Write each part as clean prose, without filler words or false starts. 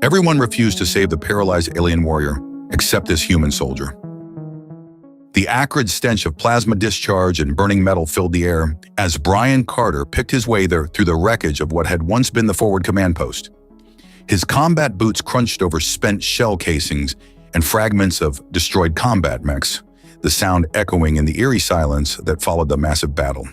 Everyone refused to save the paralyzed alien warrior, except this human soldier. The acrid stench of plasma discharge and burning metal filled the air as Brian Carter picked his way there through the wreckage of what had once been the forward command post. His combat boots crunched over spent shell casings and fragments of destroyed combat mechs, the sound echoing in the eerie silence that followed the massive battle.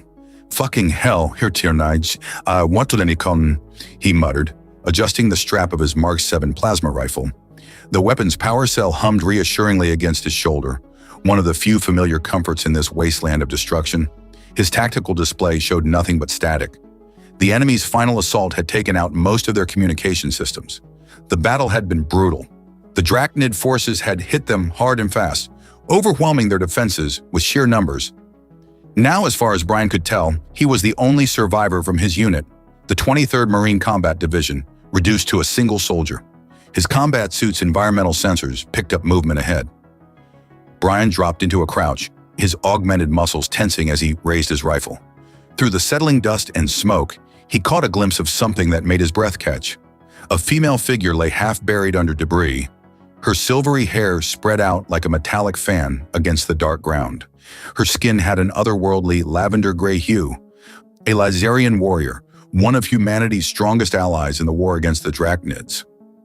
"Fucking hell, Hirtirnij, Watulenikon," he muttered, adjusting the strap of his Mark 7 plasma rifle. The weapon's power cell hummed reassuringly against his shoulder, one of the few familiar comforts in this wasteland of destruction. His tactical display showed nothing but static. The enemy's final assault had taken out most of their communication systems. The battle had been brutal. The Drachnid forces had hit them hard and fast, overwhelming their defenses with sheer numbers. Now, as far as Brian could tell, he was the only survivor from his unit, the 23rd Marine Combat Division, reduced to a single soldier. His combat suit's environmental sensors picked up movement ahead. Brian dropped into a crouch, his augmented muscles tensing as he raised his rifle. Through the settling dust and smoke, he caught a glimpse of something that made his breath catch. A female figure lay half buried under debris, her silvery hair spread out like a metallic fan against the dark ground. Her skin had an otherworldly lavender-gray hue. A Lazarian warrior, one of humanity's strongest allies in the war against the Drachnids.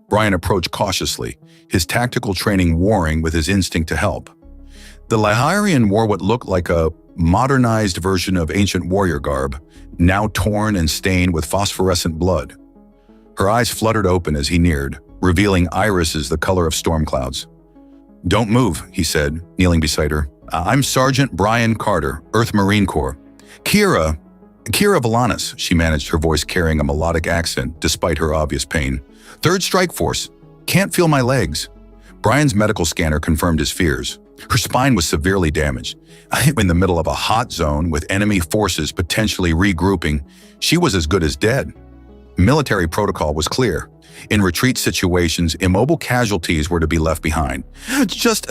Brian approached cautiously, his tactical training warring with his instinct to help. The Lazarian wore what looked like a modernized version of ancient warrior garb, now torn and stained with phosphorescent blood. Her eyes fluttered open as he neared, revealing irises the color of storm clouds. "Don't move," he said, kneeling beside her. "I'm Sergeant Brian Carter, Earth Marine Corps." Kira Valanis," she managed, her voice carrying a melodic accent despite her obvious pain. "3rd Strike Force. Can't feel my legs." Brian's medical scanner confirmed his fears. Her spine was severely damaged. In the middle of a hot zone with enemy forces potentially regrouping, she was as good as dead. Military protocol was clear. In retreat situations, immobile casualties were to be left behind. "Just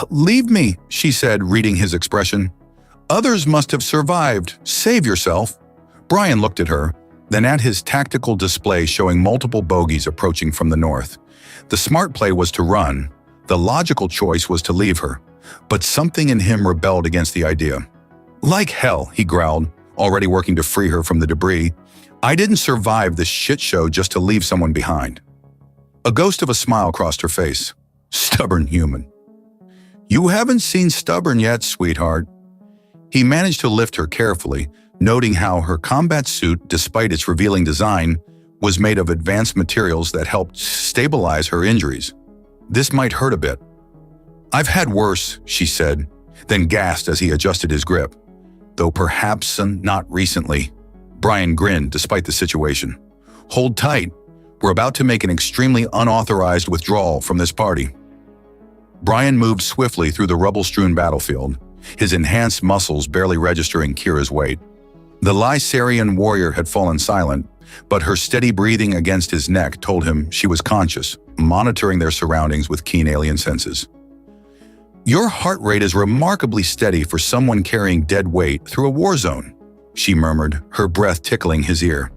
leave me," she said, reading his expression. "Others must have survived. Save yourself." Brian looked at her, then at his tactical display showing multiple bogies approaching from the north. The smart play was to run. The logical choice was to leave her. But something in him rebelled against the idea. "Like hell," he growled, already working to free her from the debris. "I didn't survive this shit show just to leave someone behind." A ghost of a smile crossed her face. "Stubborn human." "You haven't seen stubborn yet, sweetheart." He managed to lift her carefully, noting how her combat suit, despite its revealing design, was made of advanced materials that helped stabilize her injuries. "This might hurt a bit." "I've had worse," she said, then gasped as he adjusted his grip. "Though perhaps not recently." Brian grinned despite the situation. "Hold tight. We're about to make an extremely unauthorized withdrawal from this party." Brian moved swiftly through the rubble-strewn battlefield, his enhanced muscles barely registering Kira's weight. The Lysarian warrior had fallen silent, but her steady breathing against his neck told him she was conscious, monitoring their surroundings with keen alien senses. "Your heart rate is remarkably steady for someone carrying dead weight through a war zone," she murmured, her breath tickling his ear.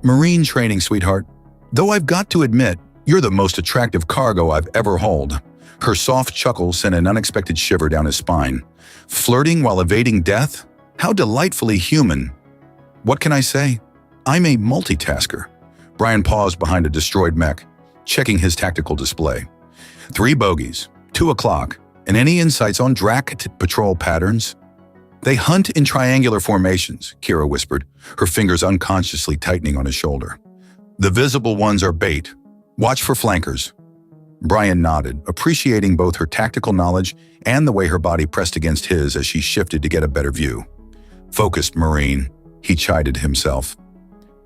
"Marine training, sweetheart. Though I've got to admit, you're the most attractive cargo I've ever hauled." Her soft chuckle sent an unexpected shiver down his spine. "Flirting while evading death? How delightfully human." "What can I say? I'm a multitasker." Brian paused behind a destroyed mech, checking his tactical display. 3 bogies, 2 o'clock, and any insights on Drac patrol patterns? "They hunt in triangular formations," Kira whispered, her fingers unconsciously tightening on his shoulder. "The visible ones are bait. Watch for flankers." Brian nodded, appreciating both her tactical knowledge and the way her body pressed against his as she shifted to get a better view. "Focused Marine," he chided himself.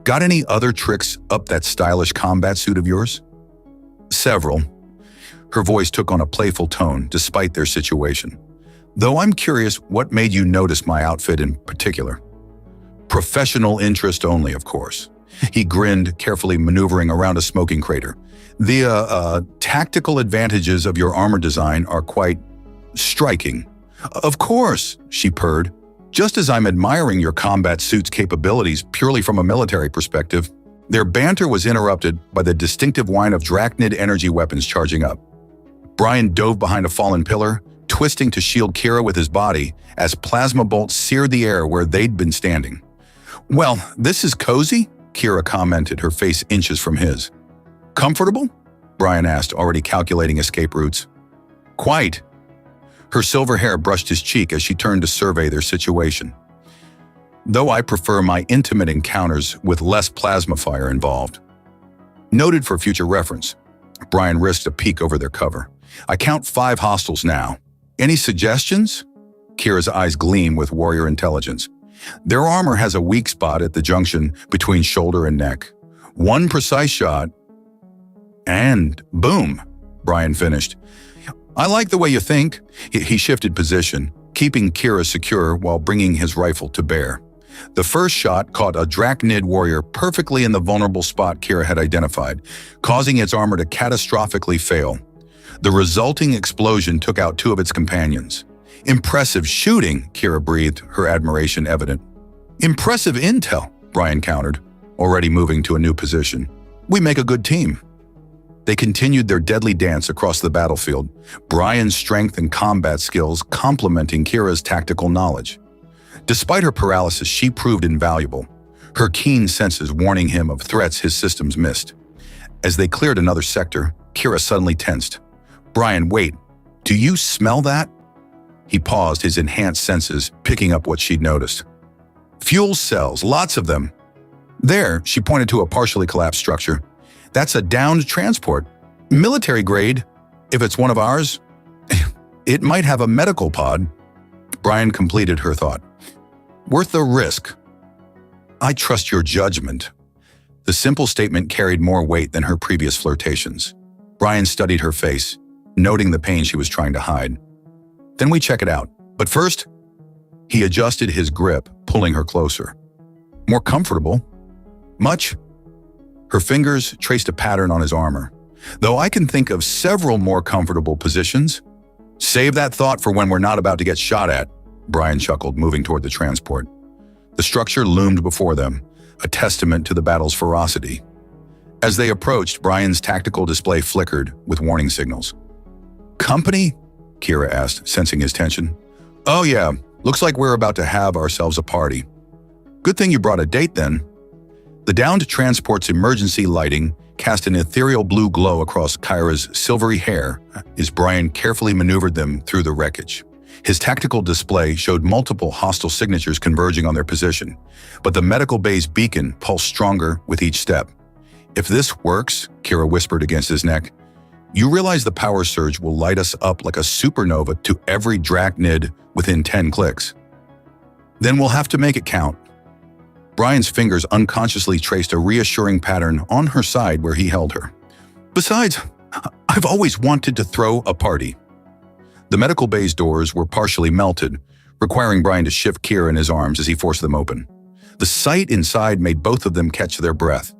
"Got any other tricks up that stylish combat suit of yours?" "Several." Her voice took on a playful tone despite their situation. "Though I'm curious, what made you notice my outfit in particular?" "Professional interest only, of course." He grinned, carefully maneuvering around a smoking crater. "The tactical advantages of your armor design are quite striking." "Of course," she purred. "Just as I'm admiring your combat suit's capabilities purely from a military perspective." Their banter was interrupted by the distinctive whine of Drachnid energy weapons charging up. Brian dove behind a fallen pillar, twisting to shield Kira with his body as plasma bolts seared the air where they'd been standing. "Well, this is cozy," Kira commented, her face inches from his. "Comfortable?" Brian asked, already calculating escape routes. "Quite." Her silver hair brushed his cheek as she turned to survey their situation. "Though I prefer my intimate encounters with less plasma fire involved." Noted for future reference, Brian risked a peek over their cover. "I count 5 hostiles now. Any suggestions?" Kira's eyes gleam with warrior intelligence. "Their armor has a weak spot at the junction between shoulder and neck. One precise shot, and boom," Brian finished. "I like the way you think." He shifted position, keeping Kira secure while bringing his rifle to bear. The first shot caught a Drachnid warrior perfectly in the vulnerable spot Kira had identified, causing its armor to catastrophically fail. The resulting explosion took out 2 of its companions. "Impressive shooting," Kira breathed, her admiration evident. "Impressive intel," Brian countered, already moving to a new position. "We make a good team." They continued their deadly dance across the battlefield, Brian's strength and combat skills complementing Kira's tactical knowledge. Despite her paralysis, she proved invaluable, her keen senses warning him of threats his systems missed. As they cleared another sector, Kira suddenly tensed. "Brian, wait. Do you smell that?" He paused, his enhanced senses picking up what she'd noticed. "Fuel cells, lots of them." "There," she pointed to a partially collapsed structure. "That's a downed transport. Military grade. If it's one of ours, it might have a medical pod." Brian completed her thought. "Worth the risk." "I trust your judgment." The simple statement carried more weight than her previous flirtations. Brian studied her face, noting the pain she was trying to hide. "Then we check it out. But first," he adjusted his grip, pulling her closer. "More comfortable?" "Much?" Her fingers traced a pattern on his armor. "Though I can think of several more comfortable positions." "Save that thought for when we're not about to get shot at," Brian chuckled, moving toward the transport. The structure loomed before them, a testament to the battle's ferocity. As they approached, Brian's tactical display flickered with warning signals. "Company?" Kira asked, sensing his tension. "Oh yeah, looks like we're about to have ourselves a party." "Good thing you brought a date then." The downed transport's emergency lighting cast an ethereal blue glow across Kira's silvery hair as Brian carefully maneuvered them through the wreckage. His tactical display showed multiple hostile signatures converging on their position, but the medical bay's beacon pulsed stronger with each step. "If this works," Kira whispered against his neck, "you realize the power surge will light us up like a supernova to every Drachnid within 10 clicks. Then we'll have to make it count." Brian's fingers unconsciously traced a reassuring pattern on her side where he held her. "Besides, I've always wanted to throw a party." The medical bay's doors were partially melted, requiring Brian to shift Kira in his arms as he forced them open. The sight inside made both of them catch their breath.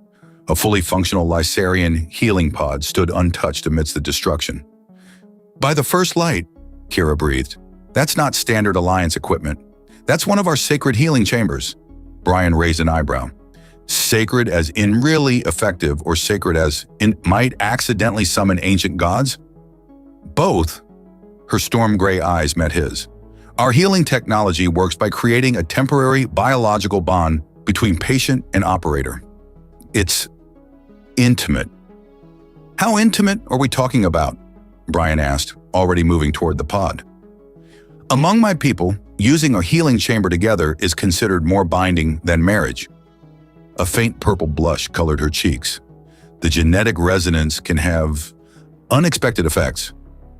A fully functional Lysarian healing pod stood untouched amidst the destruction. "By the first light," Kira breathed. "That's not standard Alliance equipment. That's one of our sacred healing chambers." Brian raised an eyebrow. "Sacred as in really effective, or sacred as in might accidentally summon ancient gods?" "Both." Her storm gray eyes met his. "Our healing technology works by creating a temporary biological bond between patient and operator. It's intimate." "How intimate are we talking about?" Brian asked, already moving toward the pod. "Among my people, using a healing chamber together is considered more binding than marriage." A faint purple blush colored her cheeks. "The genetic resonance can have unexpected effects."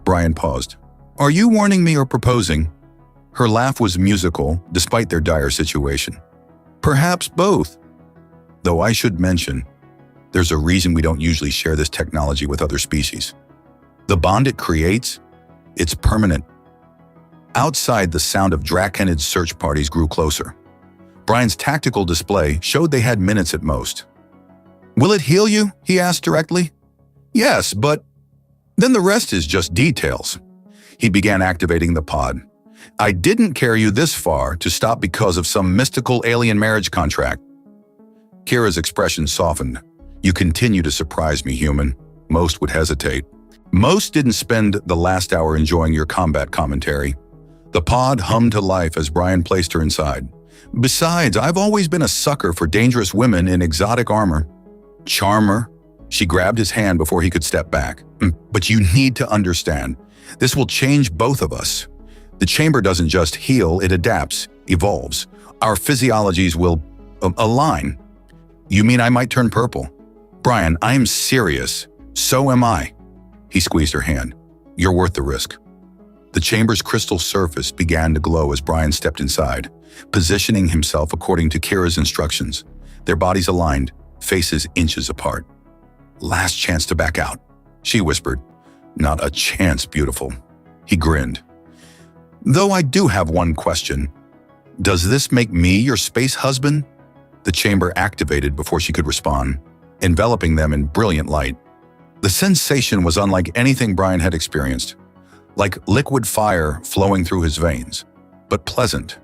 Brian paused. "Are you warning me or proposing?" Her laugh was musical, despite their dire situation. "Perhaps both. Though I should mention, there's a reason we don't usually share this technology with other species. The bond it creates, it's permanent." Outside, the sound of Drachnid search parties grew closer. Brian's tactical display showed they had minutes at most. "Will it heal you?" he asked directly. "Yes, but then the rest is just details." He began activating the pod. "I didn't carry you this far to stop because of some mystical alien marriage contract." Kira's expression softened. You continue to surprise me, human. Most would hesitate. Most didn't spend the last hour enjoying your combat commentary. The pod hummed to life as Brian placed her inside. Besides, I've always been a sucker for dangerous women in exotic armor. Charmer. She grabbed his hand before he could step back. But you need to understand, this will change both of us. The chamber doesn't just heal, it adapts, evolves. Our physiologies will align. You mean I might turn purple? Brian, I'm serious. So am I. He squeezed her hand. You're worth the risk. The chamber's crystal surface began to glow as Brian stepped inside, positioning himself according to Kira's instructions. Their bodies aligned, faces inches apart. Last chance to back out, she whispered. Not a chance, beautiful. He grinned. Though I do have one question. Does this make me your space husband? The chamber activated before she could respond, enveloping them in brilliant light. The sensation was unlike anything Brian had experienced, like liquid fire flowing through his veins, but pleasant.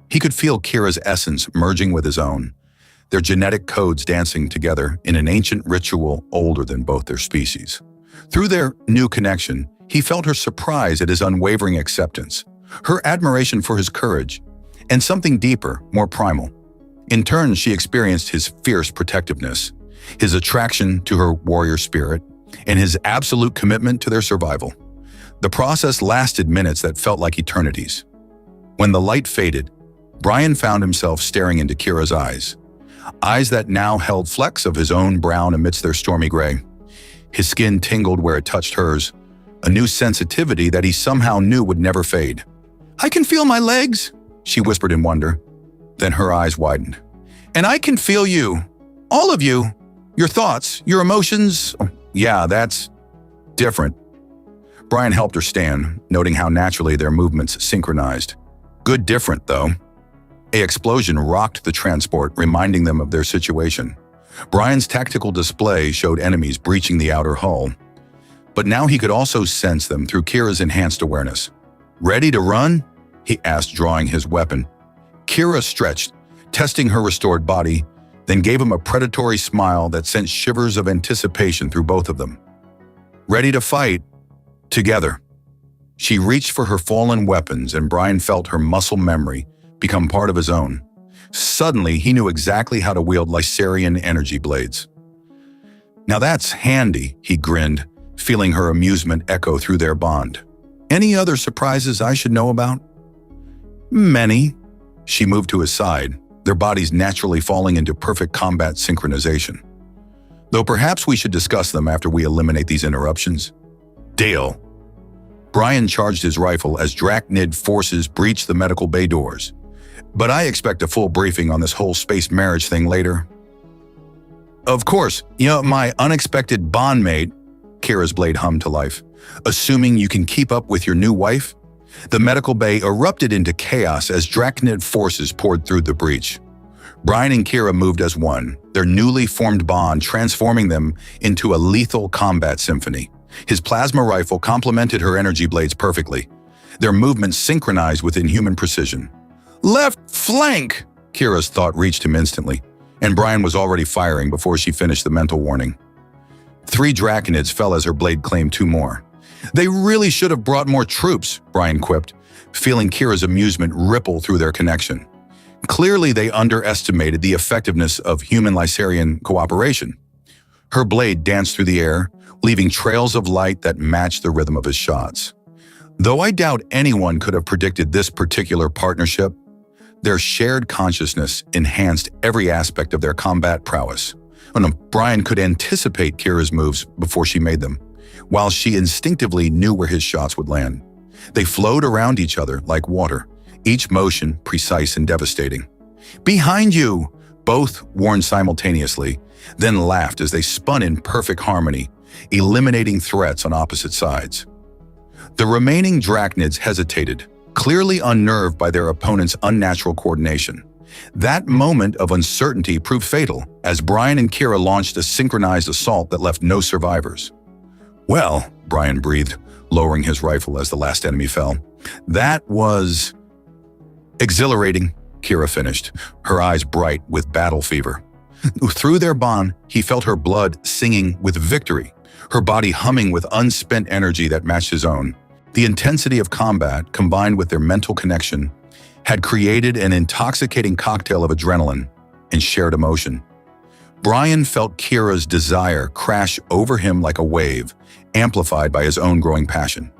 He could feel Kira's essence merging with his own, their genetic codes dancing together in an ancient ritual older than both their species. Through their new connection, he felt her surprise at his unwavering acceptance, her admiration for his courage, and something deeper, more primal. In turn, she experienced his fierce protectiveness, his attraction to her warrior spirit, and his absolute commitment to their survival. The process lasted minutes that felt like eternities. When the light faded, Brian found himself staring into Kira's eyes that now held flecks of his own brown amidst their stormy gray. His skin tingled where it touched hers, a new sensitivity that he somehow knew would never fade. I can feel my legs, she whispered in wonder. Then her eyes widened. And I can feel you, all of you, your thoughts, your emotions. Yeah, that's different. Brian helped her stand, noting how naturally their movements synchronized. Good different, though. An explosion rocked the transport, reminding them of their situation. Brian's tactical display showed enemies breaching the outer hull, but now he could also sense them through Kira's enhanced awareness. Ready to run? He asked, drawing his weapon. Kira stretched, testing her restored body, then gave him a predatory smile that sent shivers of anticipation through both of them. Ready to fight? Together. She reached for her fallen weapons, and Brian felt her muscle memory become part of his own. Suddenly, he knew exactly how to wield Lycerian energy blades. Now that's handy, he grinned, feeling her amusement echo through their bond. Any other surprises I should know about? Many. She moved to his side, their bodies naturally falling into perfect combat synchronization. Though perhaps we should discuss them after we eliminate these interruptions. Deal. Brian charged his rifle as Drachnid forces breached the medical bay doors. But I expect a full briefing on this whole space marriage thing later. Of course, my unexpected bondmate, Kira's blade hummed to life. Assuming you can keep up with your new wife? The medical bay erupted into chaos as Drachnid forces poured through the breach. Brian and Kira moved as one, their newly formed bond transforming them into a lethal combat symphony. His plasma rifle complemented her energy blades perfectly, their movements synchronized with inhuman precision. Left flank! Kira's thought reached him instantly, and Brian was already firing before she finished the mental warning. 3 Draconids fell as her blade claimed 2 more. They really should have brought more troops, Brian quipped, feeling Kira's amusement ripple through their connection. Clearly, they underestimated the effectiveness of human Lycerian cooperation. Her blade danced through the air, leaving trails of light that matched the rhythm of his shots. Though I doubt anyone could have predicted this particular partnership, their shared consciousness enhanced every aspect of their combat prowess. Brian could anticipate Kira's moves before she made them, while she instinctively knew where his shots would land. They flowed around each other like water, each motion precise and devastating. Behind you! Both warned simultaneously, then laughed as they spun in perfect harmony, eliminating threats on opposite sides. The remaining Drachnids hesitated, clearly unnerved by their opponent's unnatural coordination. That moment of uncertainty proved fatal, as Brian and Kira launched a synchronized assault that left no survivors. Well, Brian breathed, lowering his rifle as the last enemy fell. That was exhilarating, Kira finished, her eyes bright with battle fever. Through their bond, he felt her blood singing with victory, her body humming with unspent energy that matched his own. The intensity of combat, combined with their mental connection, had created an intoxicating cocktail of adrenaline and shared emotion. Brian felt Kira's desire crash over him like a wave, amplified by his own growing passion.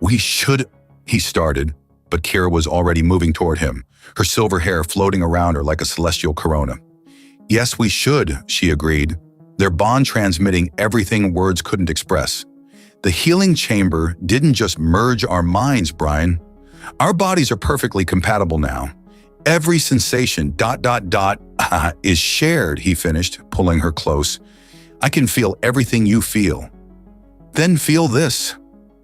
"We should," he started, but Kira was already moving toward him, her silver hair floating around her like a celestial corona. "Yes, we should," she agreed, their bond transmitting everything words couldn't express. "The healing chamber didn't just merge our minds, Brian. Our bodies are perfectly compatible now. Every sensation, is shared," he finished, pulling her close. "I can feel everything you feel." "Then feel this."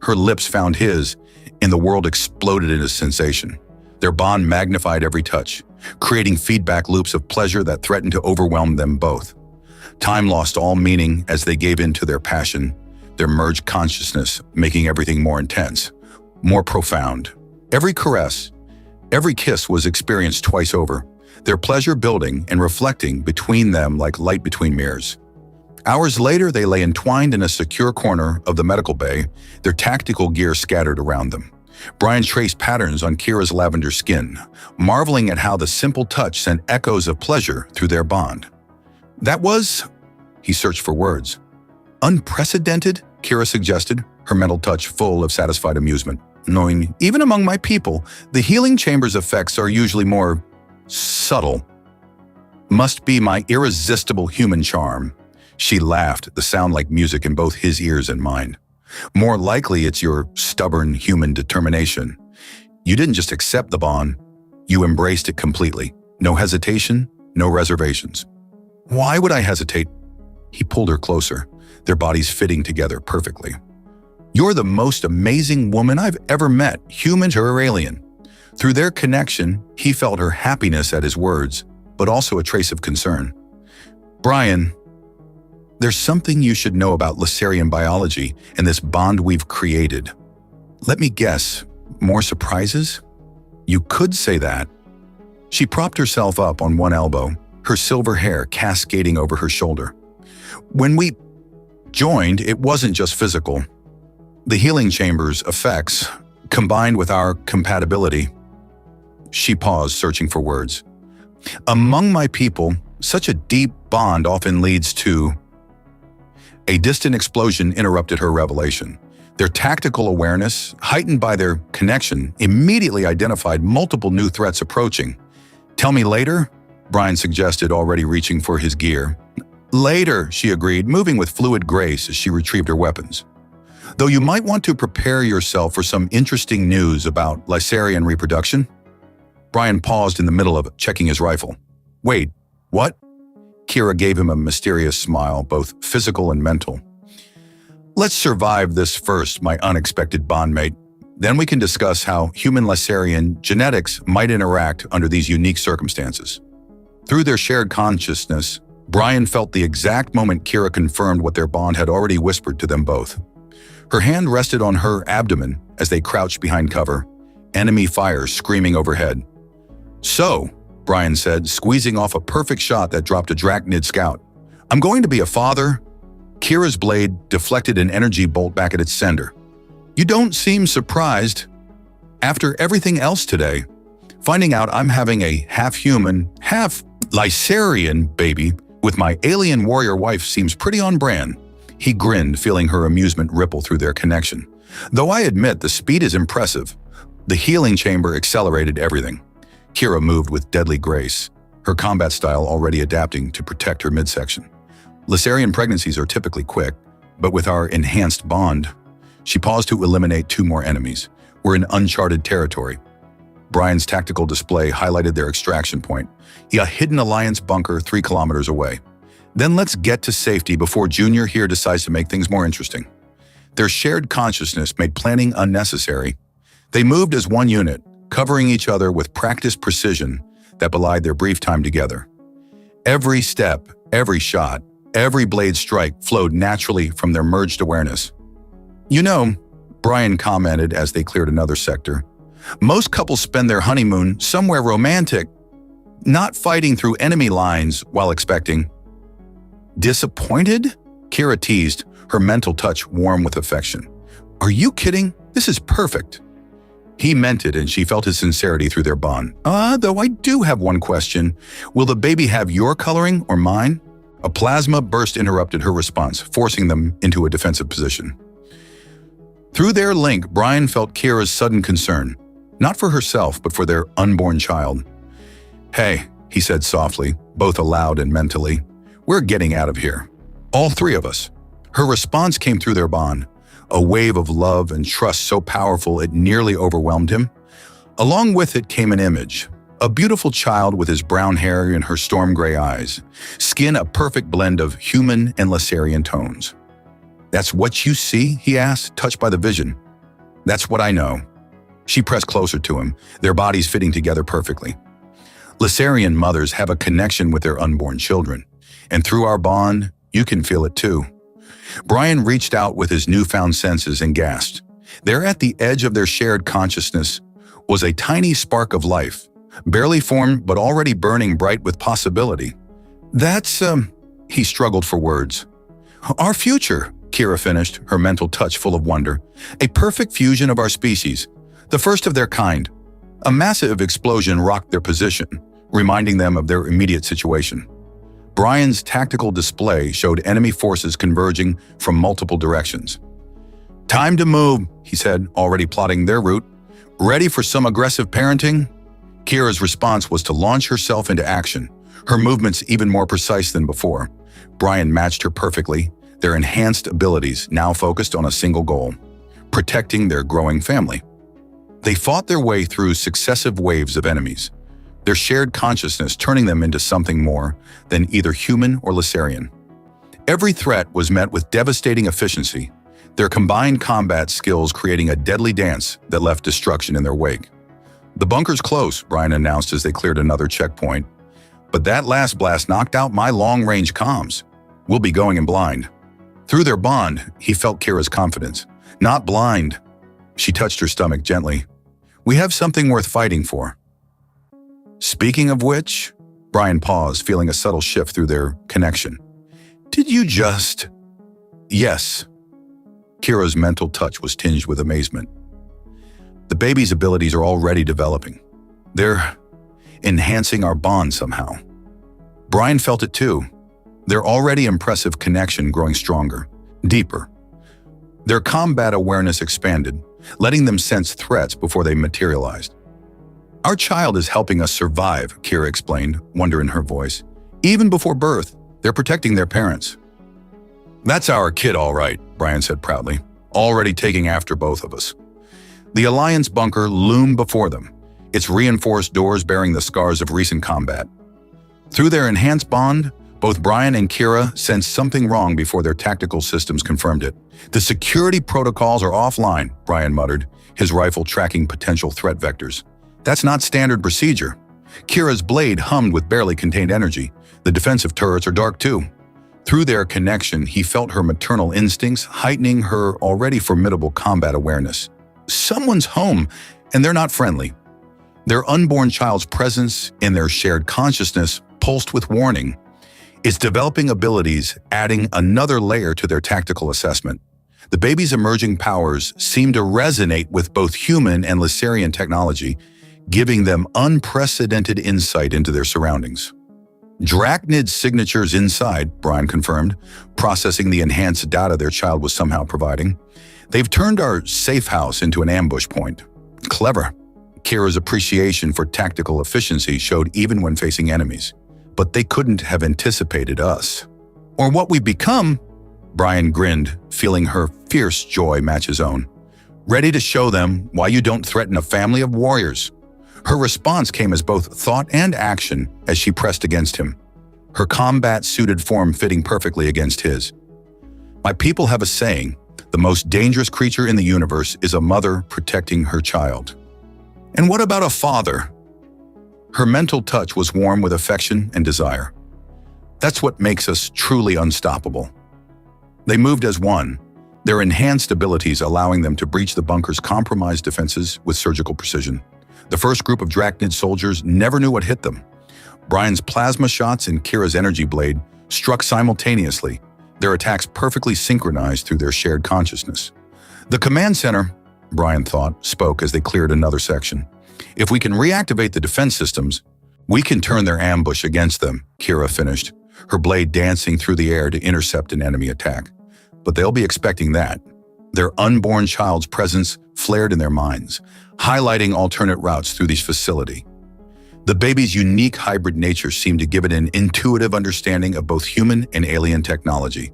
Her lips found his, and the world exploded into sensation. Their bond magnified every touch, creating feedback loops of pleasure that threatened to overwhelm them both. Time lost all meaning as they gave in to their passion, their merged consciousness making everything more intense, more profound. Every caress, every kiss was experienced twice over, their pleasure building and reflecting between them like light between mirrors. Hours later, they lay entwined in a secure corner of the medical bay, their tactical gear scattered around them. Brian traced patterns on Kira's lavender skin, marveling at how the simple touch sent echoes of pleasure through their bond. "That was," he searched for words. "Unprecedented," Kira suggested, her mental touch full of satisfied amusement, knowing even among my people, the healing chamber's effects are usually more subtle. "Must be my irresistible human charm." She laughed, the sound like music in both his ears and mine. "More likely it's your stubborn human determination. You didn't just accept the bond, you embraced it completely. No hesitation, no reservations." "Why would I hesitate?" He pulled her closer, their bodies fitting together perfectly. "You're the most amazing woman I've ever met, human or alien." Through their connection, he felt her happiness at his words, but also a trace of concern. "Brian, there's something you should know about Lacerian biology and this bond we've created." "Let me guess, more surprises?" "You could say that." She propped herself up on one elbow, her silver hair cascading over her shoulder. "When we joined, it wasn't just physical. The healing chamber's effects, combined with our compatibility." She paused, searching for words. "Among my people, such a deep bond often leads to..." A distant explosion interrupted her revelation. Their tactical awareness, heightened by their connection, immediately identified multiple new threats approaching. "Tell me later?" Brian suggested, already reaching for his gear. "Later," she agreed, moving with fluid grace as she retrieved her weapons. "Though you might want to prepare yourself for some interesting news about Lacerian reproduction." Brian paused in the middle of checking his rifle. "Wait, what?" Kira gave him a mysterious smile, both physical and mental. "Let's survive this first, my unexpected bondmate. Then we can discuss how human Lacerian genetics might interact under these unique circumstances." Through their shared consciousness, Brian felt the exact moment Kira confirmed what their bond had already whispered to them both. Her hand rested on her abdomen as they crouched behind cover, enemy fire screaming overhead. "So," Brian said, squeezing off a perfect shot that dropped a Drachnid scout, "I'm going to be a father." Kira's blade deflected an energy bolt back at its sender. "You don't seem surprised. After everything else today, finding out I'm having a half-human, half-Lacerian baby with my alien warrior wife seems pretty on brand." He grinned, feeling her amusement ripple through their connection. "Though I admit the speed is impressive." The healing chamber accelerated everything. Kira moved with deadly grace, her combat style already adapting to protect her midsection. Lacerian pregnancies are typically quick, but with our enhanced bond, she paused to eliminate 2 more enemies. We're in uncharted territory. Brian's tactical display highlighted their extraction point, a hidden Alliance bunker 3 kilometers away. "Then let's get to safety before Junior here decides to make things more interesting." Their shared consciousness made planning unnecessary. They moved as one unit, covering each other with practiced precision that belied their brief time together. Every step, every shot, every blade strike flowed naturally from their merged awareness. "You know," Brian commented as they cleared another sector, "most couples spend their honeymoon somewhere romantic, not fighting through enemy lines while expecting." Disappointed? Kira teased, her mental touch warm with affection. Are you kidding? This is perfect. He meant it, and she felt his sincerity through their bond. Though I do have one question. Will the baby have your coloring or mine? A plasma burst interrupted her response, forcing them into a defensive position. Through their link, Brian felt Kira's sudden concern, not for herself, but for their unborn child. Hey, he said softly, both aloud and mentally, we're getting out of here. All three of us. Her response came through their bond, a wave of love and trust so powerful it nearly overwhelmed him. Along with it came an image, a beautiful child with his brown hair and her storm gray eyes, skin a perfect blend of human and Lasarian tones. That's what you see? He asked, touched by the vision. That's what I know. She pressed closer to him, their bodies fitting together perfectly. Lasarian mothers have a connection with their unborn children, and through our bond, you can feel it too. Brian reached out with his newfound senses and gasped. There at the edge of their shared consciousness was a tiny spark of life, barely formed but already burning bright with possibility. That's, he struggled for words. Our future, Kira finished, her mental touch full of wonder. A perfect fusion of our species, the first of their kind. A massive explosion rocked their position, reminding them of their immediate situation. Brian's tactical display showed enemy forces converging from multiple directions. Time to move, he said, already plotting their route. Ready for some aggressive parenting? Kira's response was to launch herself into action, her movements even more precise than before. Brian matched her perfectly, their enhanced abilities now focused on a single goal, protecting their growing family. They fought their way through successive waves of enemies, their shared consciousness turning them into something more than either human or Lasarian. Every threat was met with devastating efficiency, their combined combat skills creating a deadly dance that left destruction in their wake. The bunker's close, Brian announced as they cleared another checkpoint. But that last blast knocked out my long-range comms. We'll be going in blind. Through their bond, he felt Kira's confidence. Not blind. She touched her stomach gently. We have something worth fighting for. Speaking of which, Brian paused, feeling a subtle shift through their connection. Did you just… Yes. Kira's mental touch was tinged with amazement. The baby's abilities are already developing. They're enhancing our bond somehow. Brian felt it too. Their already impressive connection growing stronger, deeper. Their combat awareness expanded, letting them sense threats before they materialized. Our child is helping us survive, Kira explained, wonder in her voice. Even before birth, they're protecting their parents. That's our kid, all right, Brian said proudly, already taking after both of us. The Alliance bunker loomed before them, its reinforced doors bearing the scars of recent combat. Through their enhanced bond, both Brian and Kira sensed something wrong before their tactical systems confirmed it. The security protocols are offline, Brian muttered, his rifle tracking potential threat vectors. That's not standard procedure. Kira's blade hummed with barely contained energy. The defensive turrets are dark too. Through their connection, he felt her maternal instincts heightening her already formidable combat awareness. Someone's home, and they're not friendly. Their unborn child's presence in their shared consciousness pulsed with warning. It's developing abilities, adding another layer to their tactical assessment. The baby's emerging powers seem to resonate with both human and Lasarian technology, giving them unprecedented insight into their surroundings. Drachnid's signatures inside, Brian confirmed, processing the enhanced data their child was somehow providing. They've turned our safe house into an ambush point. Clever. Kira's appreciation for tactical efficiency showed even when facing enemies. But they couldn't have anticipated us. Or what we've become, Brian grinned, feeling her fierce joy match his own. Ready to show them why you don't threaten a family of warriors. Her response came as both thought and action as she pressed against him, her combat-suited form fitting perfectly against his. My people have a saying, the most dangerous creature in the universe is a mother protecting her child. And what about a father? Her mental touch was warm with affection and desire. That's what makes us truly unstoppable. They moved as one, their enhanced abilities allowing them to breach the bunker's compromised defenses with surgical precision. The first group of Drachnid soldiers never knew what hit them. Brian's plasma shots and Kira's energy blade struck simultaneously, their attacks perfectly synchronized through their shared consciousness. The command center, Brian thought, spoke as they cleared another section. If we can reactivate the defense systems, we can turn their ambush against them, Kira finished, her blade dancing through the air to intercept an enemy attack. But they'll be expecting that. Their unborn child's presence flared in their minds, highlighting alternate routes through these facilities. The baby's unique hybrid nature seemed to give it an intuitive understanding of both human and alien technology.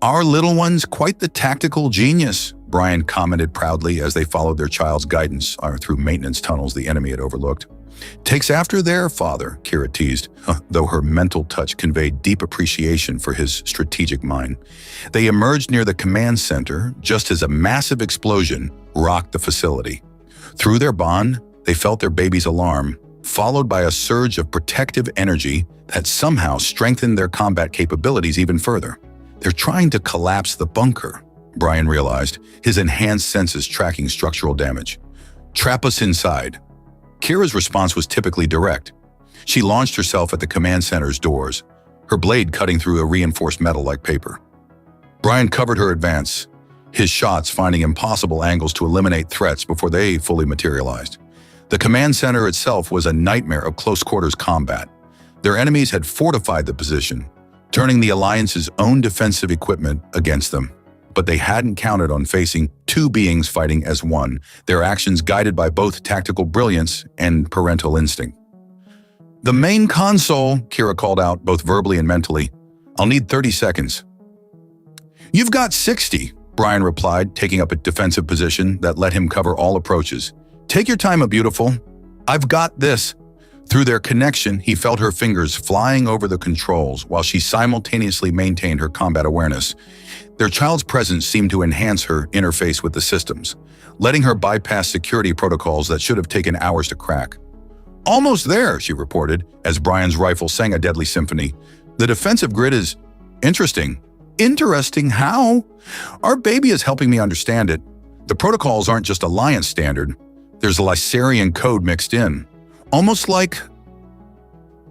"Our little one's quite the tactical genius," Brian commented proudly as they followed their child's guidance through maintenance tunnels the enemy had overlooked. "Takes after their father," Kira teased, though her mental touch conveyed deep appreciation for his strategic mind. They emerged near the command center just as a massive explosion rocked the facility. Through their bond, they felt their baby's alarm, followed by a surge of protective energy that somehow strengthened their combat capabilities even further. "They're trying to collapse the bunker," Brian realized, his enhanced senses tracking structural damage. "Trap us inside." Kira's response was typically direct. She launched herself at the command center's doors, her blade cutting through a reinforced metal like paper. Brian covered her advance, his shots finding impossible angles to eliminate threats before they fully materialized. The command center itself was a nightmare of close-quarters combat. Their enemies had fortified the position, turning the Alliance's own defensive equipment against them. But they hadn't counted on facing two beings fighting as one, their actions guided by both tactical brilliance and parental instinct. "The main console," Kira called out both verbally and mentally. "I'll need 30 seconds. "You've got 60, Brian replied, taking up a defensive position that let him cover all approaches. "Take your time, beautiful. I've got this." Through their connection, he felt her fingers flying over the controls while she simultaneously maintained her combat awareness. Their child's presence seemed to enhance her interface with the systems, letting her bypass security protocols that should have taken hours to crack. "Almost there," she reported, as Brian's rifle sang a deadly symphony. "The defensive grid is interesting." "Interesting how?" "Our baby is helping me understand it. The protocols aren't just Alliance standard. There's a Lysarian code mixed in. Almost like..."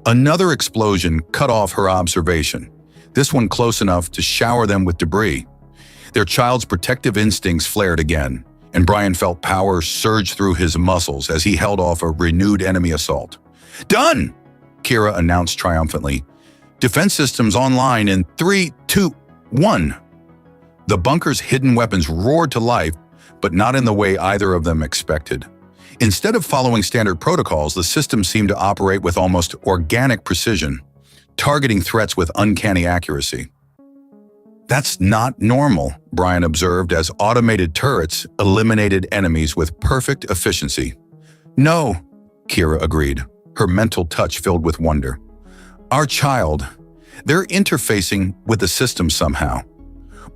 Another explosion cut off her observation, this one close enough to shower them with debris. Their child's protective instincts flared again, and Brian felt power surge through his muscles as he held off a renewed enemy assault. "Done!" Kira announced triumphantly. "Defense systems online in 3, 2, 1. The bunker's hidden weapons roared to life, but not in the way either of them expected. Instead of following standard protocols, the system seemed to operate with almost organic precision, targeting threats with uncanny accuracy. "That's not normal," Brian observed as automated turrets eliminated enemies with perfect efficiency. "No," Kira agreed, her mental touch filled with wonder. "Our child, they're interfacing with the system somehow,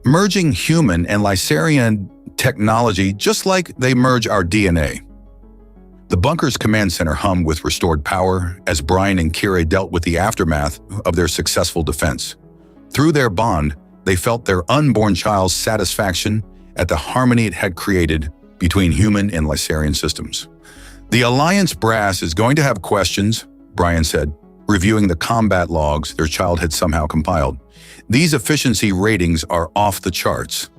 merging human and Lysarian technology just like they merge our DNA." The bunker's command center hummed with restored power as Brian and Kira dealt with the aftermath of their successful defense. Through their bond, they felt their unborn child's satisfaction at the harmony it had created between human and Lysarian systems. "The Alliance brass is going to have questions," Brian said, reviewing the combat logs their child had somehow compiled. "These efficiency ratings are off the charts."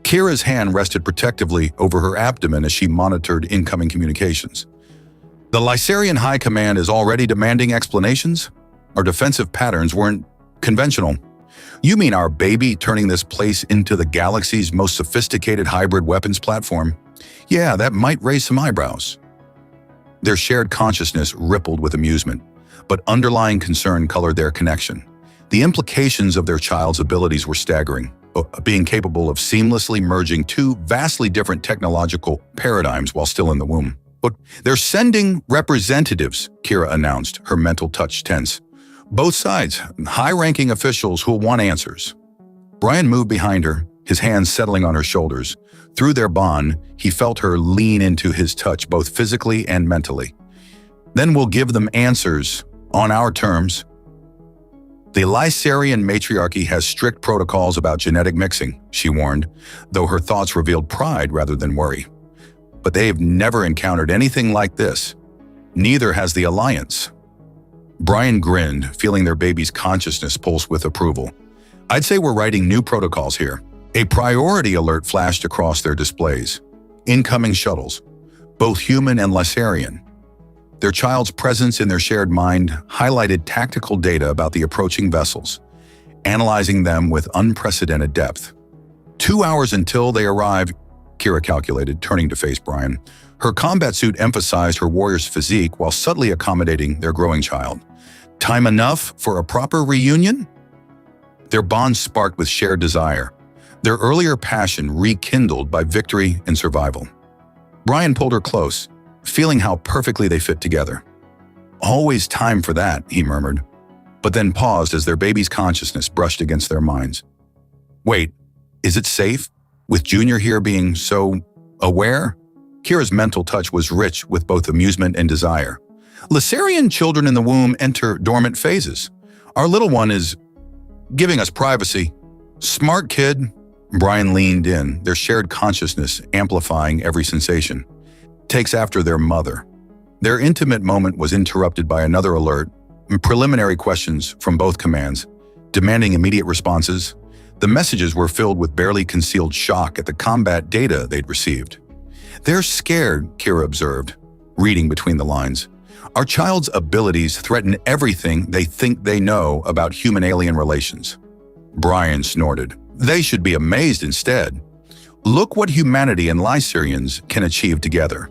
Kira's hand rested protectively over her abdomen as she monitored incoming communications. "The Lysarian High Command is already demanding explanations? Our defensive patterns weren't conventional." "You mean our baby turning this place into the galaxy's most sophisticated hybrid weapons platform? Yeah, that might raise some eyebrows." Their shared consciousness rippled with amusement, but underlying concern colored their connection. The implications of their child's abilities were staggering, being capable of seamlessly merging two vastly different technological paradigms while still in the womb. "But they're sending representatives," Kira announced, her mental touch tense. "Both sides, high-ranking officials who'll want answers." Brian moved behind her, his hands settling on her shoulders. Through their bond, he felt her lean into his touch both physically and mentally. "Then we'll give them answers on our terms." "The Lysarian matriarchy has strict protocols about genetic mixing," she warned, though her thoughts revealed pride rather than worry. "But they've never encountered anything like this. Neither has the Alliance." Brian grinned, feeling their baby's consciousness pulse with approval. I'd say we're writing new protocols here. A priority alert flashed across their displays. Incoming shuttles, both human and Lysarian. Their child's presence in their shared mind highlighted tactical data about the approaching vessels, analyzing them with unprecedented depth. 2 hours until they arrived, Kira calculated, turning to face Brian. Her combat suit emphasized her warrior's physique while subtly accommodating their growing child. Time enough for a proper reunion? Their bond sparked with shared desire, their earlier passion rekindled by victory and survival. Brian pulled her close, feeling how perfectly they fit together. Always time for that, he murmured, but then paused as their baby's consciousness brushed against their minds. Wait, is it safe? With Junior here being so aware? Kira's mental touch was rich with both amusement and desire. Lysarian children in the womb enter dormant phases. Our little one is giving us privacy. Smart kid. Brian leaned in, their shared consciousness amplifying every sensation. Takes after their mother. Their intimate moment was interrupted by another alert and preliminary questions from both commands, demanding immediate responses. The messages were filled with barely concealed shock at the combat data they'd received. They're scared, Kira observed, reading between the lines. Our child's abilities threaten everything they think they know about human-alien relations. Brian snorted. They should be amazed instead. Look what humanity and Lysarians can achieve together.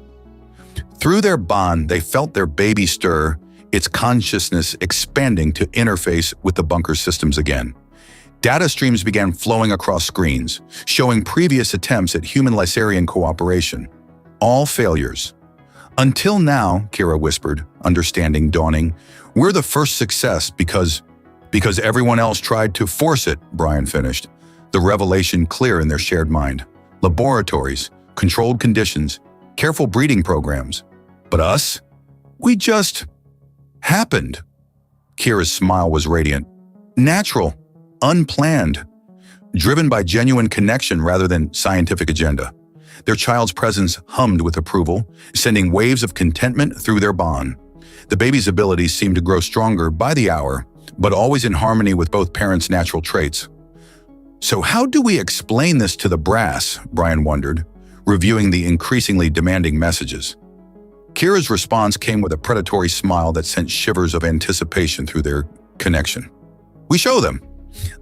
Through their bond, they felt their baby stir, its consciousness expanding to interface with the bunker systems again. Data streams began flowing across screens, showing previous attempts at human-Lysarian cooperation. All failures. Until now, Kira whispered, understanding dawning, we're the first success because everyone else tried to force it, Brian finished, the revelation clear in their shared mind. Laboratories, controlled conditions, careful breeding programs. But us? We just happened. Kira's smile was radiant. Natural, unplanned, driven by genuine connection rather than scientific agenda. Their child's presence hummed with approval, sending waves of contentment through their bond. The baby's abilities seemed to grow stronger by the hour, but always in harmony with both parents' natural traits. So how do we explain this to the brass, Brian wondered, reviewing the increasingly demanding messages. Kira's response came with a predatory smile that sent shivers of anticipation through their connection. We show them.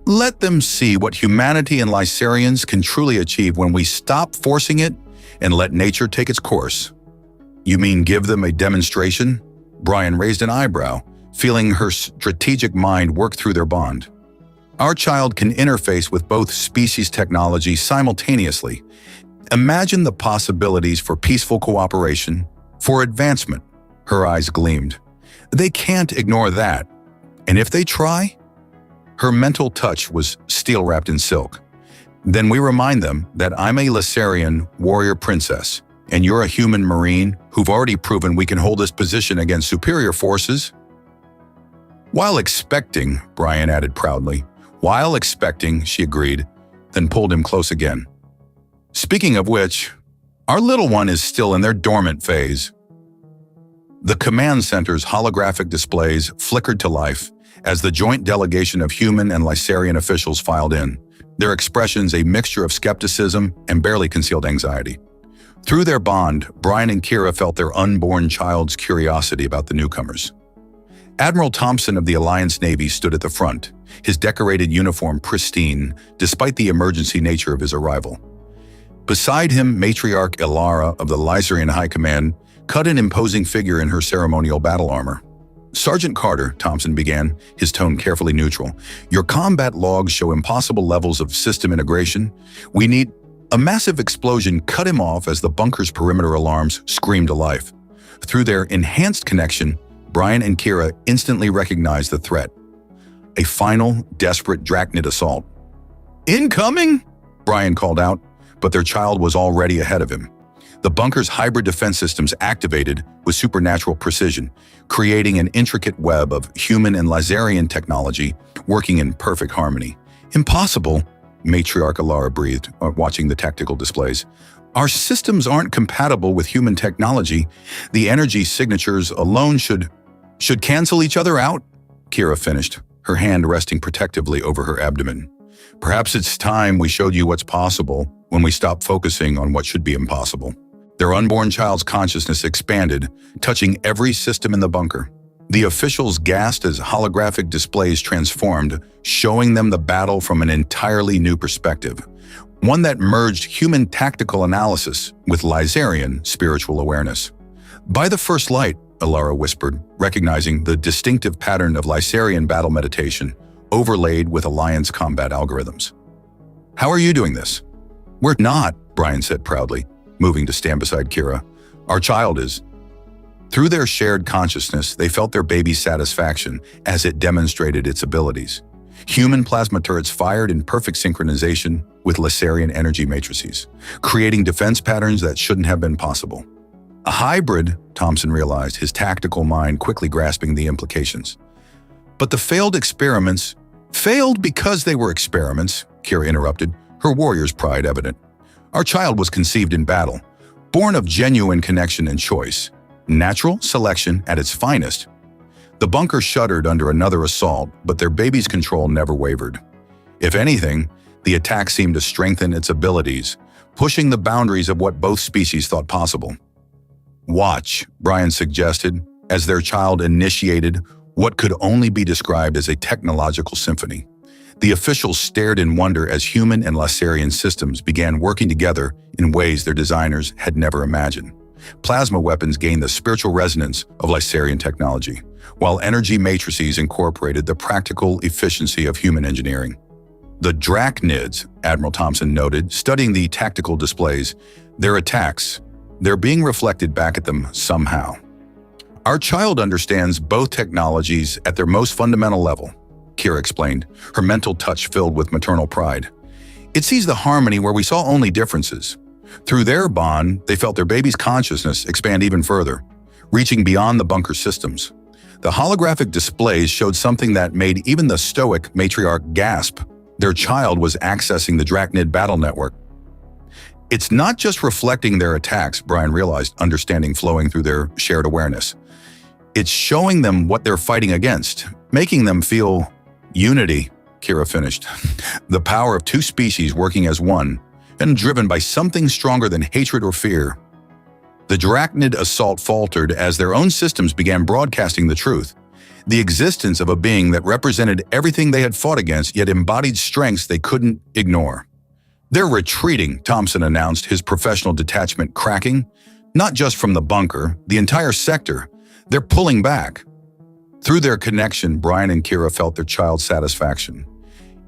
Let them see what humanity and Lysarians can truly achieve when we stop forcing it and let nature take its course. You mean give them a demonstration? Brian raised an eyebrow, feeling her strategic mind work through their bond. Our child can interface with both species technology simultaneously. Imagine the possibilities for peaceful cooperation, for advancement. Her eyes gleamed. They can't ignore that. And if they try? Her mental touch was steel-wrapped in silk. Then we remind them that I'm a Lysarian warrior princess, and you're a human marine who've already proven we can hold this position against superior forces. While expecting, Brian added proudly. While expecting, she agreed, then pulled him close again. Speaking of which, our little one is still in their dormant phase. The command center's holographic displays flickered to life as the joint delegation of human and Lysarian officials filed in, their expressions a mixture of skepticism and barely concealed anxiety. Through their bond, Brian and Kira felt their unborn child's curiosity about the newcomers. Admiral Thompson of the Alliance Navy stood at the front, his decorated uniform pristine, despite the emergency nature of his arrival. Beside him, Matriarch Ilara of the Lysarian High Command cut an imposing figure in her ceremonial battle armor. Sergeant Carter, Thompson began, his tone carefully neutral, your combat logs show impossible levels of system integration. We need... A massive explosion cut him off as the bunker's perimeter alarms screamed to life. Through their enhanced connection, Brian and Kira instantly recognized the threat. A final, desperate Drachnid assault. Incoming! Brian called out, but their child was already ahead of him. The bunker's hybrid defense systems activated with supernatural precision, creating an intricate web of human and Lysarian technology working in perfect harmony. Impossible, Matriarch Ilara breathed, watching the tactical displays. Our systems aren't compatible with human technology. The energy signatures alone should... Should cancel each other out? Kira finished, her hand resting protectively over her abdomen. Perhaps it's time we showed you what's possible when we stop focusing on what should be impossible. Their unborn child's consciousness expanded, touching every system in the bunker. The officials gasped as holographic displays transformed, showing them the battle from an entirely new perspective, one that merged human tactical analysis with Lysarian spiritual awareness. By the first light, Alara whispered, recognizing the distinctive pattern of Lysarian battle meditation overlaid with Alliance combat algorithms. How are you doing this? We're not, Brian said proudly, moving to stand beside Kira. Our child is. Through their shared consciousness, they felt their baby's satisfaction as it demonstrated its abilities. Human plasma turrets fired in perfect synchronization with Lysarian energy matrices, creating defense patterns that shouldn't have been possible. A hybrid, Thompson realized, his tactical mind quickly grasping the implications. But the failed experiments failed because they were experiments, Kira interrupted, her warrior's pride evident. Our child was conceived in battle, born of genuine connection and choice, natural selection at its finest. The bunker shuddered under another assault, but their baby's control never wavered. If anything, the attack seemed to strengthen its abilities, pushing the boundaries of what both species thought possible. Watch, Brian suggested, as their child initiated what could only be described as a technological symphony. The officials stared in wonder as human and Lysarian systems began working together in ways their designers had never imagined. Plasma weapons gained the spiritual resonance of Lysarian technology, while energy matrices incorporated the practical efficiency of human engineering. The Drachnids, Admiral Thompson noted, studying the tactical displays, their attacks, they're being reflected back at them somehow. Our child understands both technologies at their most fundamental level, Kira explained, her mental touch filled with maternal pride. It sees the harmony where we saw only differences. Through their bond, they felt their baby's consciousness expand even further, reaching beyond the bunker systems. The holographic displays showed something that made even the stoic matriarch gasp. Their child was accessing the Drachnid battle network. It's not just reflecting their attacks, Brian realized, understanding flowing through their shared awareness. It's showing them what they're fighting against, making them feel unity, Kira finished. The power of two species working as one, and driven by something stronger than hatred or fear. The Drachnid assault faltered as their own systems began broadcasting the truth, the existence of a being that represented everything they had fought against yet embodied strengths they couldn't ignore. They're retreating, Thompson announced, his professional detachment cracking. Not just from the bunker, the entire sector. They're pulling back. Through their connection, Brian and Kira felt their child's satisfaction.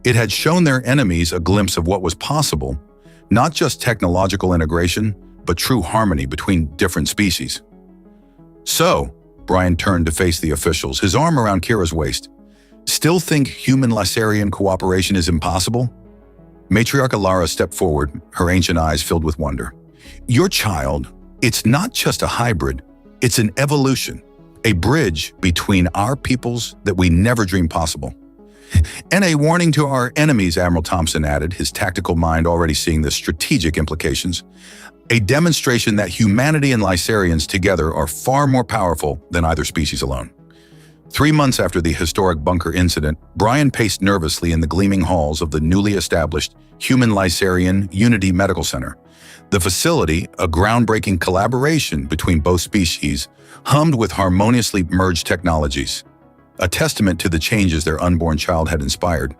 It had shown their enemies a glimpse of what was possible, not just technological integration, but true harmony between different species. So, Brian turned to face the officials, his arm around Kira's waist. Still think human-Lysarian cooperation is impossible? Matriarch Alara stepped forward, her ancient eyes filled with wonder. Your child, it's not just a hybrid, it's an evolution, a bridge between our peoples that we never dreamed possible. And a warning to our enemies, Admiral Thompson added, his tactical mind already seeing the strategic implications. A demonstration that humanity and Lysarians together are far more powerful than either species alone. 3 months after the historic bunker incident, Brian paced nervously in the gleaming halls of the newly established Human-Lysarian Unity Medical Center. The facility, a groundbreaking collaboration between both species, hummed with harmoniously merged technologies, a testament to the changes their unborn child had inspired.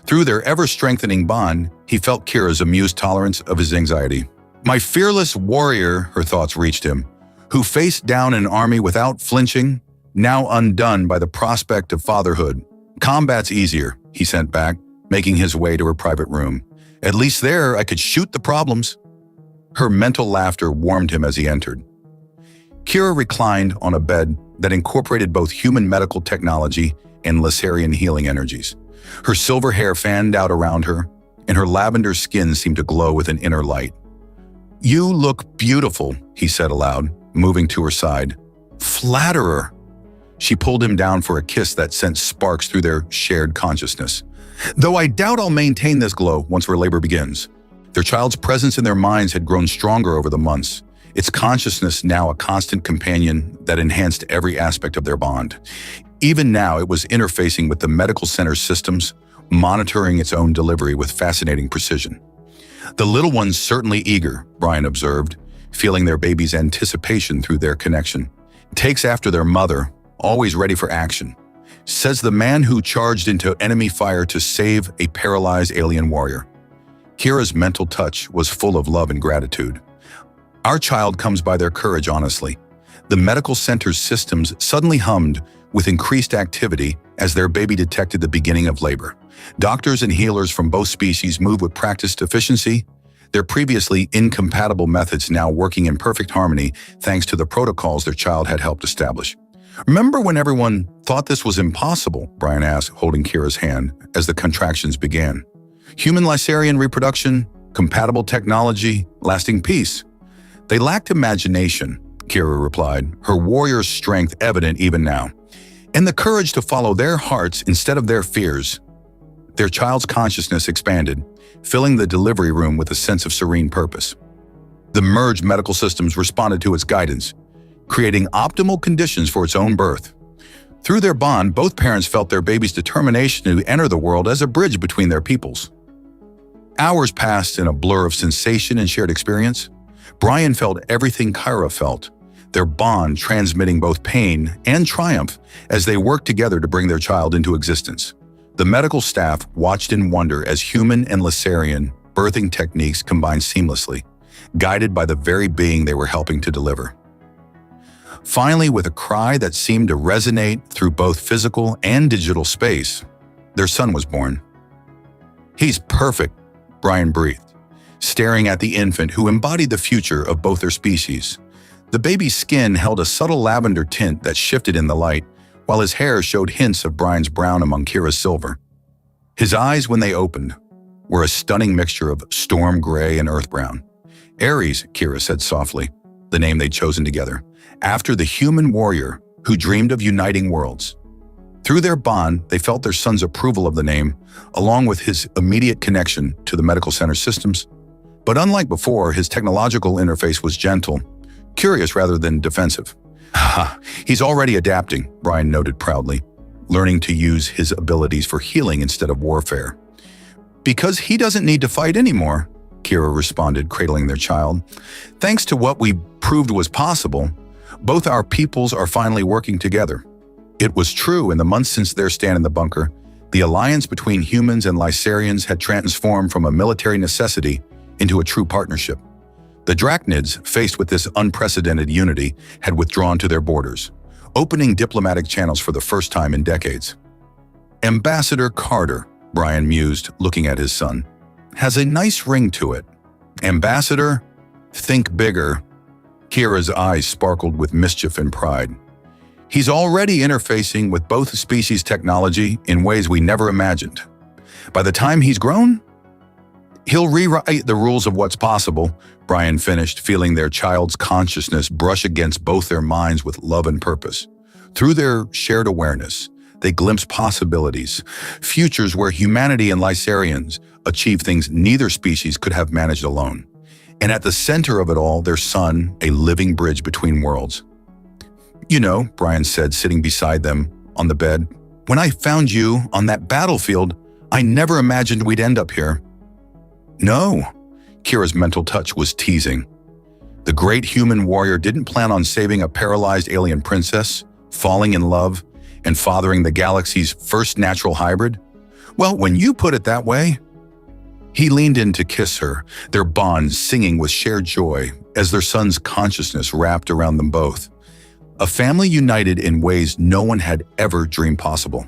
Through their ever-strengthening bond, he felt Kira's amused tolerance of his anxiety. My fearless warrior, her thoughts reached him, who faced down an army without flinching, now undone by the prospect of fatherhood. Combat's easier, he sent back, making his way to her private room. At least there, I could shoot the problems. Her mental laughter warmed him as he entered. Kira reclined on a bed that incorporated both human medical technology and Lysarian healing energies. Her silver hair fanned out around her, and her lavender skin seemed to glow with an inner light. You look beautiful, he said aloud, moving to her side. Flatterer. She pulled him down for a kiss that sent sparks through their shared consciousness. Though I doubt I'll maintain this glow once our labor begins. Their child's presence in their minds had grown stronger over the months, its consciousness now a constant companion that enhanced every aspect of their bond. Even now, it was interfacing with the medical center's systems, monitoring its own delivery with fascinating precision. The little one's certainly eager, Brian observed, feeling their baby's anticipation through their connection. Takes after their mother, always ready for action, says the man who charged into enemy fire to save a paralyzed alien warrior. Kira's mental touch was full of love and gratitude. Our child comes by their courage, honestly. The medical center's systems suddenly hummed with increased activity as their baby detected the beginning of labor. Doctors and healers from both species moved with practiced efficiency, their previously incompatible methods now working in perfect harmony thanks to the protocols their child had helped establish. "Remember when everyone thought this was impossible?" Brian asked, holding Kira's hand as the contractions began. "Human Lycarian reproduction, compatible technology, lasting peace." "They lacked imagination," Kira replied, her warrior's strength evident even now, "and the courage to follow their hearts instead of their fears." Their child's consciousness expanded, filling the delivery room with a sense of serene purpose. The merged medical systems responded to its guidance, creating optimal conditions for its own birth. Through their bond, both parents felt their baby's determination to enter the world as a bridge between their peoples. Hours passed in a blur of sensation and shared experience. Brian felt everything Kira felt, their bond transmitting both pain and triumph as they worked together to bring their child into existence. The medical staff watched in wonder as human and Lycarian birthing techniques combined seamlessly, guided by the very being they were helping to deliver. Finally, with a cry that seemed to resonate through both physical and digital space, their son was born. "He's perfect," Brian breathed, staring at the infant who embodied the future of both their species. The baby's skin held a subtle lavender tint that shifted in the light, while his hair showed hints of Brian's brown among Kira's silver. His eyes, when they opened, were a stunning mixture of storm gray and earth brown. "Ares," Kira said softly, the name they'd chosen together, after the human warrior who dreamed of uniting worlds. Through their bond, they felt their son's approval of the name, along with his immediate connection to the medical center systems. But unlike before, his technological interface was gentle, curious rather than defensive. "He's already adapting," Brian noted proudly, learning to use his abilities for healing instead of warfare. "Because he doesn't need to fight anymore," Kira responded, cradling their child. "Thanks to what we proved was possible, both our peoples are finally working together." It was true, in the months since their stand in the bunker, the alliance between humans and Lycarians had transformed from a military necessity into a true partnership. The Drachnids, faced with this unprecedented unity, had withdrawn to their borders, opening diplomatic channels for the first time in decades. "Ambassador Carter," Brian mused, looking at his son, "has a nice ring to it. Ambassador? Think bigger." Kira's eyes sparkled with mischief and pride. "He's already interfacing with both species' technology in ways we never imagined. By the time he's grown, he'll rewrite the rules of what's possible," Brian finished, feeling their child's consciousness brush against both their minds with love and purpose. Through their shared awareness, they glimpsed possibilities, futures where humanity and Lycarians achieve things neither species could have managed alone. And at the center of it all, their son, a living bridge between worlds. "You know," Brian said, sitting beside them on the bed, "when I found you on that battlefield, I never imagined we'd end up here." "No," Kira's mental touch was teasing. The great human warrior didn't plan on saving a paralyzed alien princess, falling in love, and fathering the galaxy's first natural hybrid. "Well, when you put it that way." He leaned in to kiss her, their bond singing with shared joy as their son's consciousness wrapped around them both. A family united in ways no one had ever dreamed possible.